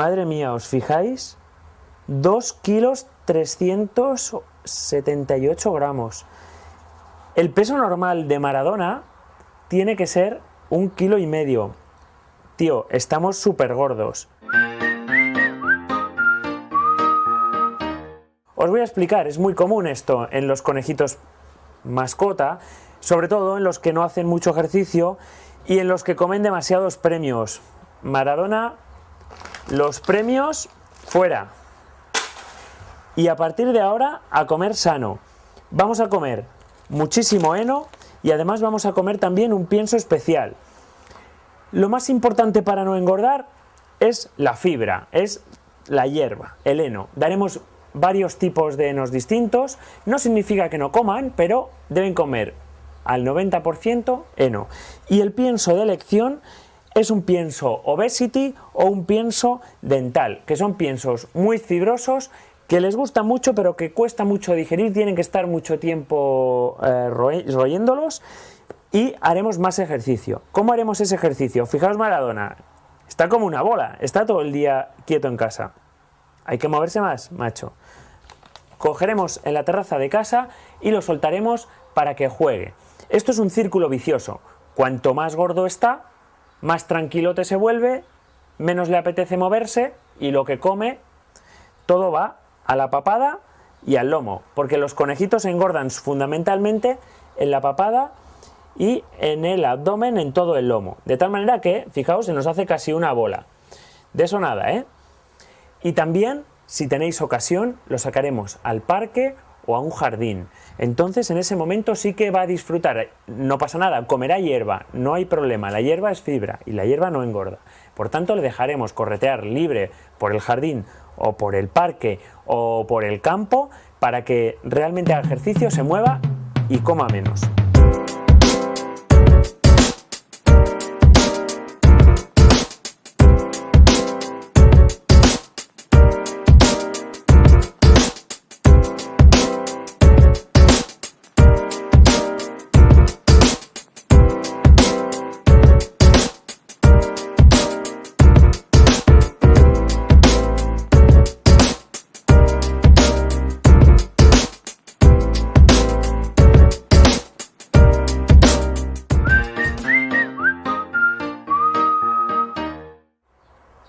Madre mía, ¿os fijáis? 2 kilos 378 gramos. El peso normal de Maradona tiene que ser 1,5 kilos. Tío, estamos súper gordos. Os voy a explicar, es muy común esto en los conejitos mascota, sobre todo en los que no hacen mucho ejercicio y en los que comen demasiados premios. Maradona, los premios fuera. Y a partir de ahora a comer sano. Vamos a comer muchísimo heno y además vamos a comer también un pienso especial. Lo más importante para no engordar es la fibra, es la hierba, el heno. Daremos varios tipos de henos distintos, no significa que no coman, pero deben comer al 90% heno. Y el pienso de elección es un pienso obesity o un pienso dental, que son piensos muy fibrosos, que les gusta mucho pero que cuesta mucho digerir, tienen que estar mucho tiempo royéndolos. Y haremos más ejercicio. ¿Cómo haremos ese ejercicio? Fijaos Maradona, está como una bola, está todo el día quieto en casa. ¿Hay que moverse más, macho? Cogeremos en la terraza de casa y lo soltaremos para que juegue. Esto es un círculo vicioso. Cuanto más gordo está, más tranquilote se vuelve, menos le apetece moverse y lo que come, todo va a la papada y al lomo. Porque los conejitos engordan fundamentalmente en la papada y en el abdomen, en todo el lomo. De tal manera que, fijaos, se nos hace casi una bola. De eso nada, ¿eh? Y también, si tenéis ocasión, lo sacaremos al parque o a un jardín. Entonces, en ese momento sí que va a disfrutar. No pasa nada, comerá hierba, no hay problema. La hierba es fibra y la hierba no engorda. Por tanto, le dejaremos corretear libre por el jardín o por el parque o por el campo para que realmente haga ejercicio, se mueva y coma menos.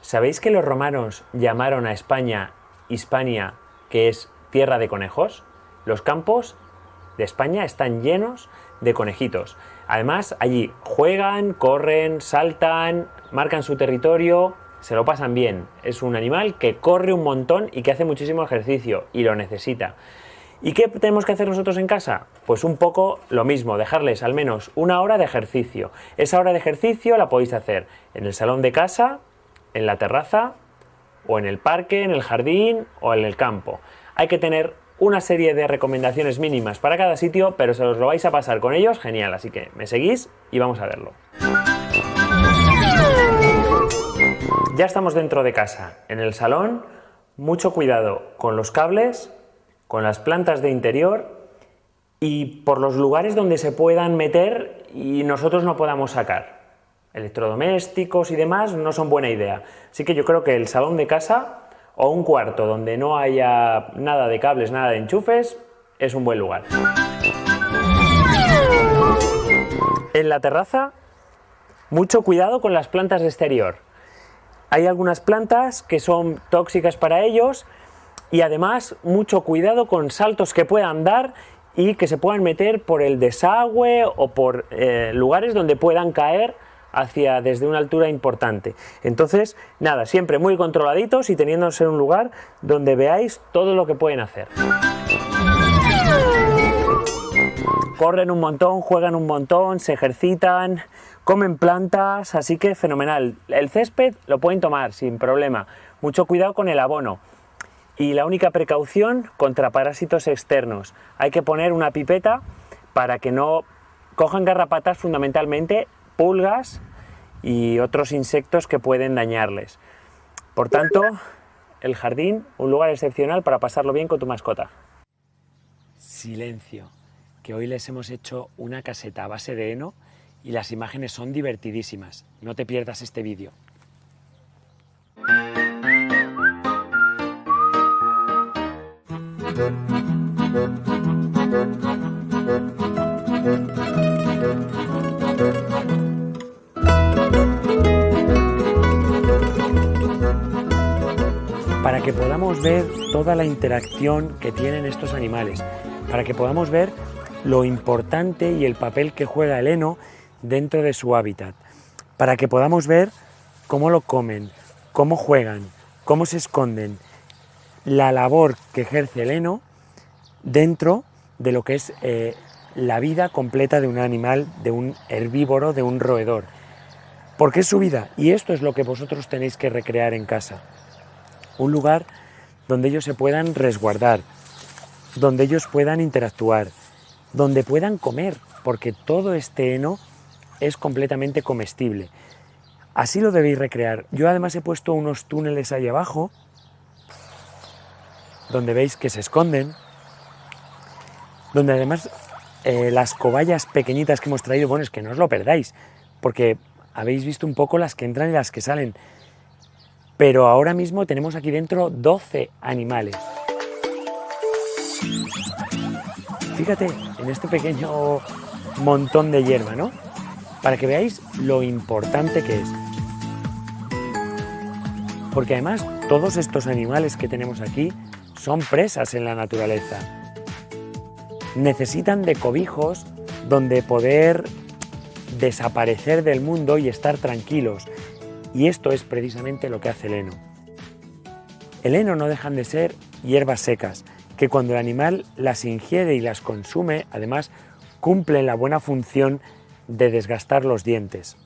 ¿Sabéis que los romanos llamaron a España Hispania, que es tierra de conejos? Los campos de España están llenos de conejitos. Además, allí juegan, corren, saltan, marcan su territorio, se lo pasan bien. Es un animal que corre un montón y que hace muchísimo ejercicio y lo necesita. ¿Y qué tenemos que hacer nosotros en casa? Pues un poco lo mismo, dejarles al menos una hora de ejercicio. Esa hora de ejercicio la podéis hacer en el salón de casa, en la terraza, o en el parque, en el jardín o en el campo. Hay que tener una serie de recomendaciones mínimas para cada sitio, pero se os lo vais a pasar con ellos genial, así que me seguís y vamos a verlo. Ya estamos dentro de casa, en el salón. Mucho cuidado con los cables, con las plantas de interior y por los lugares donde se puedan meter y nosotros no podamos sacar. Electrodomésticos y demás no son buena idea. Así que yo creo que el salón de casa o un cuarto donde no haya nada de cables, nada de enchufes, es un buen lugar. En la terraza, mucho cuidado con las plantas de exterior. Hay algunas plantas que son tóxicas para ellos y además mucho cuidado con saltos que puedan dar y que se puedan meter por el desagüe o por lugares donde puedan caer desde una altura importante. Entonces, nada, siempre muy controladitos y teniéndose en un lugar donde veáis todo lo que pueden hacer. Corren un montón, juegan un montón, se ejercitan, comen plantas, así que fenomenal. El césped lo pueden tomar sin problema. Mucho cuidado con el abono. Y la única precaución contra parásitos externos. Hay que poner una pipeta para que no cojan garrapatas, fundamentalmente pulgas y otros insectos que pueden dañarles. Por tanto, el jardín, un lugar excepcional para pasarlo bien con tu mascota. Silencio, que hoy les hemos hecho una caseta a base de heno y las imágenes son divertidísimas. No te pierdas este vídeo. Para que podamos ver toda la interacción que tienen estos animales, para que podamos ver lo importante y el papel que juega el heno dentro de su hábitat, para que podamos ver cómo lo comen, cómo juegan, cómo se esconden, la labor que ejerce el heno dentro de lo que es la vida completa de un animal, de un herbívoro, de un roedor. Porque es su vida, y esto es lo que vosotros tenéis que recrear en casa. Un lugar donde ellos se puedan resguardar, donde ellos puedan interactuar, donde puedan comer, porque todo este heno es completamente comestible. Así lo debéis recrear. Yo además he puesto unos túneles ahí abajo, donde veis que se esconden, donde además las cobayas pequeñitas que hemos traído, bueno, es que no os lo perdáis, porque habéis visto un poco las que entran y las que salen. Pero ahora mismo tenemos aquí dentro 12 animales. Fíjate en este pequeño montón de hierba, ¿no? Para que veáis lo importante que es. Porque además todos estos animales que tenemos aquí son presas en la naturaleza. Necesitan de cobijos donde poder desaparecer del mundo y estar tranquilos. Y esto es precisamente lo que hace el heno. El heno no dejan de ser hierbas secas, que cuando el animal las ingiere y las consume, además cumplen la buena función de desgastar los dientes.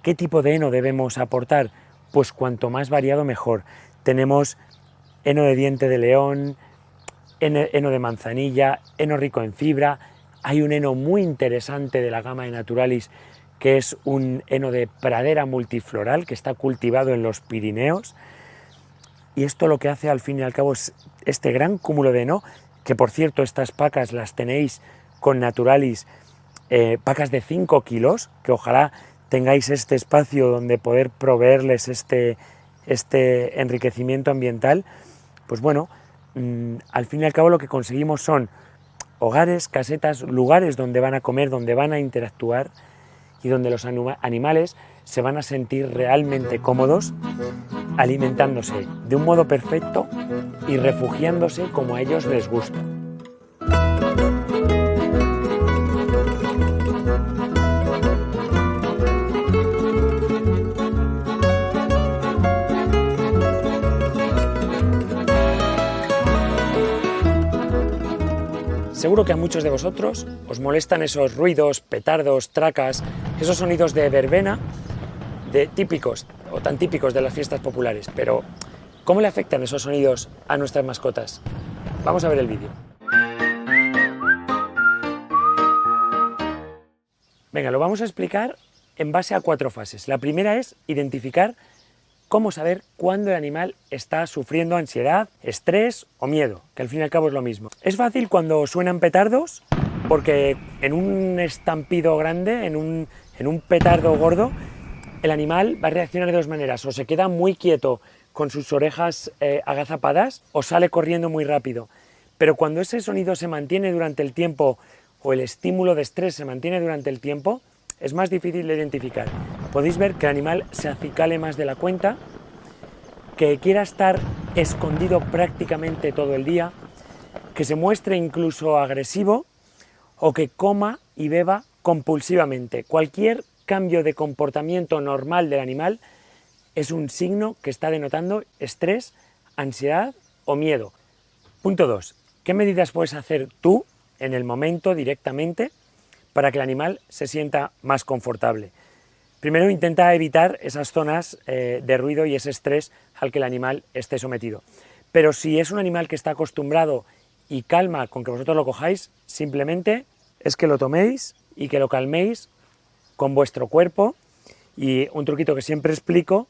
¿Qué tipo de heno debemos aportar? Pues cuanto más variado mejor. Tenemos heno de diente de león, heno de manzanilla, heno rico en fibra. Hay un heno muy interesante de la gama de Naturalis, que es un heno de pradera multifloral que está cultivado en los Pirineos. Y esto lo que hace al fin y al cabo es este gran cúmulo de heno, que por cierto estas pacas las tenéis con Naturalis, pacas de 5 kilos, que ojalá tengáis este espacio donde poder proveerles este enriquecimiento ambiental. Pues bueno, al fin y al cabo lo que conseguimos son hogares, casetas, lugares donde van a comer, donde van a interactuar, y donde los animales se van a sentir realmente cómodos, alimentándose de un modo perfecto y refugiándose como a ellos les gusta. Seguro que a muchos de vosotros os molestan esos ruidos, petardos, tracas, esos sonidos de verbena, típicos o tan típicos de las fiestas populares. Pero, ¿cómo le afectan esos sonidos a nuestras mascotas? Vamos a ver el vídeo. Venga, lo vamos a explicar en base a 4 fases. La primera es identificar cómo saber cuándo el animal está sufriendo ansiedad, estrés o miedo, que al fin y al cabo es lo mismo. Es fácil cuando suenan petardos, porque en un estampido grande, en un petardo gordo, el animal va a reaccionar de 2 maneras: o se queda muy quieto con sus orejas agazapadas, o sale corriendo muy rápido. Pero cuando ese sonido se mantiene durante el tiempo, o el estímulo de estrés se mantiene durante el tiempo, es más difícil de identificar. Podéis ver que el animal se acicale más de la cuenta, que quiera estar escondido prácticamente todo el día, que se muestre incluso agresivo, o que coma y beba compulsivamente. Cualquier cambio de comportamiento normal del animal es un signo que está denotando estrés, ansiedad o miedo. Punto 2. ¿Qué medidas puedes hacer tú en el momento directamente para que el animal se sienta más confortable? Primero, intenta evitar esas zonas de ruido y ese estrés al que el animal esté sometido. Pero si es un animal que está acostumbrado y calma con que vosotros lo cojáis, simplemente es que lo toméis y que lo calméis con vuestro cuerpo. Y un truquito que siempre explico,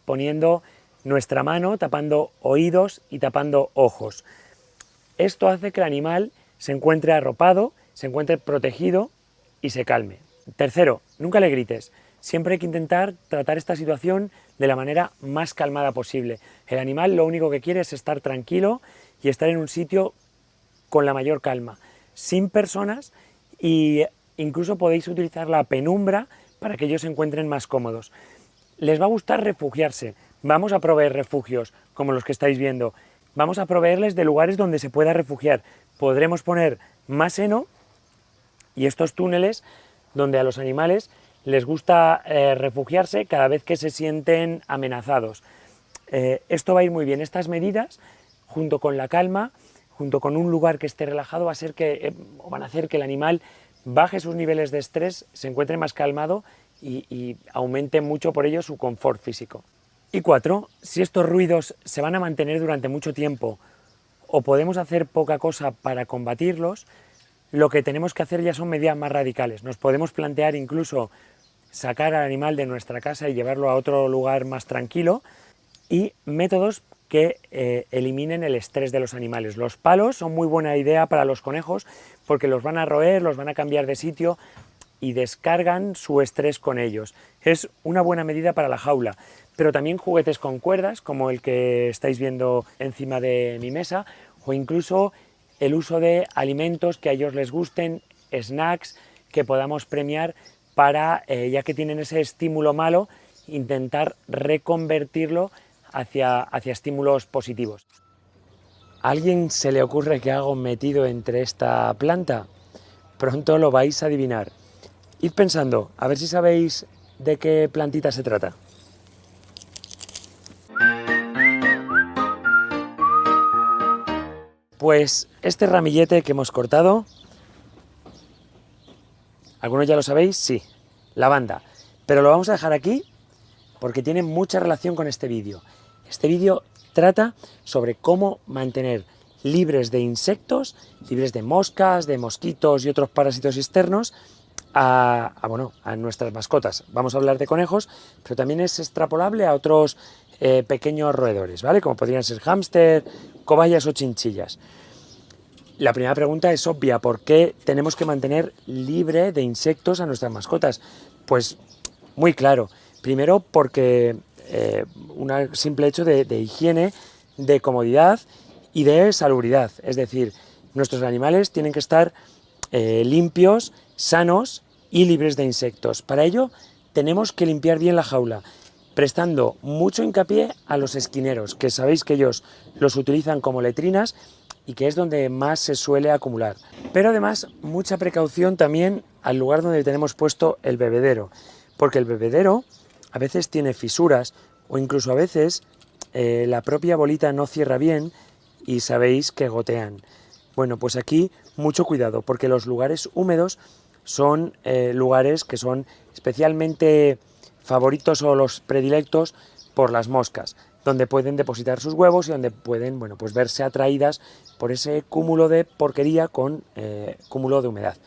poniendo nuestra mano, tapando oídos y tapando ojos. Esto hace que el animal se encuentre arropado, se encuentre protegido y se calme. Tercero, nunca le grites. Siempre hay que intentar tratar esta situación de la manera más calmada posible. El animal lo único que quiere es estar tranquilo y estar en un sitio con la mayor calma, sin personas, y incluso podéis utilizar la penumbra para que ellos se encuentren más cómodos. Les va a gustar refugiarse. Vamos a proveer refugios como los que estáis viendo. Vamos a proveerles de lugares donde se pueda refugiar. Podremos poner más heno y estos túneles donde a los animales les gusta refugiarse cada vez que se sienten amenazados. Esto va a ir muy bien. Estas medidas, junto con la calma, junto con un lugar que esté relajado, van a hacer que el animal baje sus niveles de estrés, se encuentre más calmado y aumente mucho por ello su confort físico. Y 4, si estos ruidos se van a mantener durante mucho tiempo o podemos hacer poca cosa para combatirlos, lo que tenemos que hacer ya son medidas más radicales. Nos podemos plantear incluso sacar al animal de nuestra casa y llevarlo a otro lugar más tranquilo, y métodos que eliminen el estrés de los animales. Los palos son muy buena idea para los conejos porque los van a roer, los van a cambiar de sitio y descargan su estrés con ellos. Es una buena medida para la jaula, pero también juguetes con cuerdas, como el que estáis viendo encima de mi mesa, o incluso el uso de alimentos que a ellos les gusten, snacks que podamos premiar para, ya que tienen ese estímulo malo, intentar reconvertirlo hacia estímulos positivos. ¿A alguien se le ocurre qué hago metido entre esta planta? Pronto lo vais a adivinar. Id pensando, a ver si sabéis de qué plantita se trata. Pues este ramillete que hemos cortado, ¿algunos ya lo sabéis? Sí, lavanda. Pero lo vamos a dejar aquí porque tiene mucha relación con este vídeo. Este vídeo trata sobre cómo mantener libres de insectos, libres de moscas, de mosquitos y otros parásitos externos a nuestras mascotas. Vamos a hablar de conejos, pero también es extrapolable a otros pequeños roedores, ¿vale? Como podrían ser hámster, cobayas o chinchillas. La primera pregunta es obvia: ¿por qué tenemos que mantener libre de insectos a nuestras mascotas? Pues muy claro. Primero porque un simple hecho de higiene, de comodidad y de salubridad. Es decir, nuestros animales tienen que estar limpios, sanos y libres de insectos. Para ello tenemos que limpiar bien la jaula, prestando mucho hincapié a los esquineros, que sabéis que ellos los utilizan como letrinas y que es donde más se suele acumular. Pero además mucha precaución también al lugar donde tenemos puesto el bebedero, porque el bebedero a veces tiene fisuras o incluso a veces la propia bolita no cierra bien y sabéis que gotean. Bueno, pues aquí mucho cuidado, porque los lugares húmedos son lugares que son especialmente favoritos o los predilectos por las moscas, donde pueden depositar sus huevos y donde pueden, bueno, pues verse atraídas por ese cúmulo de porquería con cúmulo de humedad.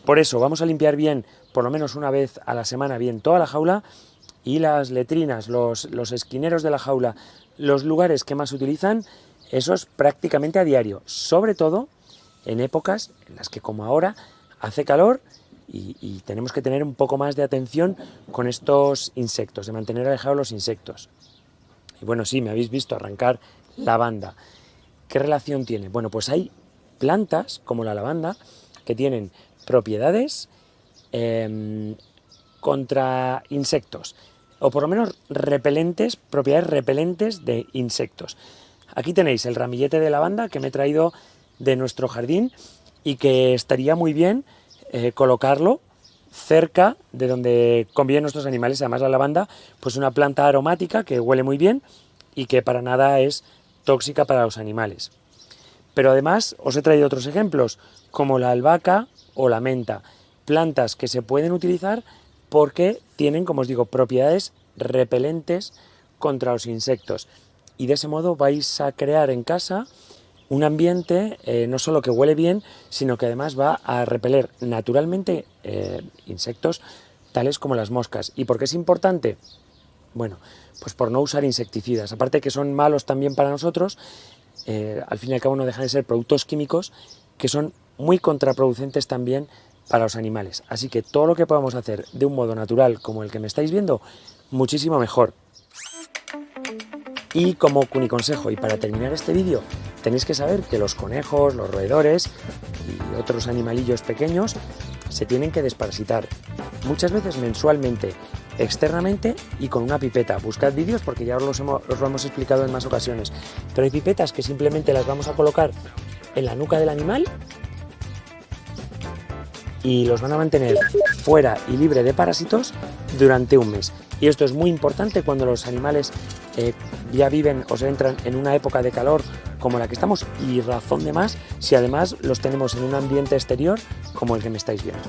Por eso vamos a limpiar bien, por lo menos una vez a la semana, bien toda la jaula, y las letrinas, los esquineros de la jaula, los lugares que más utilizan, esos prácticamente a diario, sobre todo en épocas en las que, como ahora, hace calor y tenemos que tener un poco más de atención con estos insectos, de mantener alejados los insectos. Y bueno, sí, me habéis visto arrancar lavanda. ¿Qué relación tiene? Bueno, pues hay plantas como la lavanda que tienen propiedades contra insectos, o por lo menos repelentes, propiedades repelentes de insectos. Aquí tenéis el ramillete de lavanda que me he traído de nuestro jardín y que estaría muy bien colocarlo cerca de donde conviven nuestros animales. Además, la lavanda, pues una planta aromática que huele muy bien y que para nada es tóxica para los animales. Pero además os he traído otros ejemplos, como la albahaca o la menta, plantas que se pueden utilizar porque tienen, como os digo, propiedades repelentes contra los insectos. Y de ese modo vais a crear en casa un ambiente no solo que huele bien, sino que además va a repeler naturalmente insectos tales como las moscas. ¿Y por qué es importante? Bueno, pues por no usar insecticidas. Aparte que son malos también para nosotros, al fin y al cabo no dejan de ser productos químicos que son muy contraproducentes también para los animales. Así que todo lo que podamos hacer de un modo natural como el que me estáis viendo, muchísimo mejor. Y como cuniconsejo, y para terminar este vídeo, tenéis que saber que los conejos, los roedores y otros animalillos pequeños se tienen que desparasitar muchas veces mensualmente, externamente y con una pipeta. Buscad vídeos porque ya os lo hemos explicado en más ocasiones, pero hay pipetas que simplemente las vamos a colocar en la nuca del animal y los van a mantener fuera y libre de parásitos durante un mes. Y esto es muy importante cuando los animales ya viven o se entran en una época de calor como la que estamos, y razón de más si además los tenemos en un ambiente exterior como el que me estáis viendo.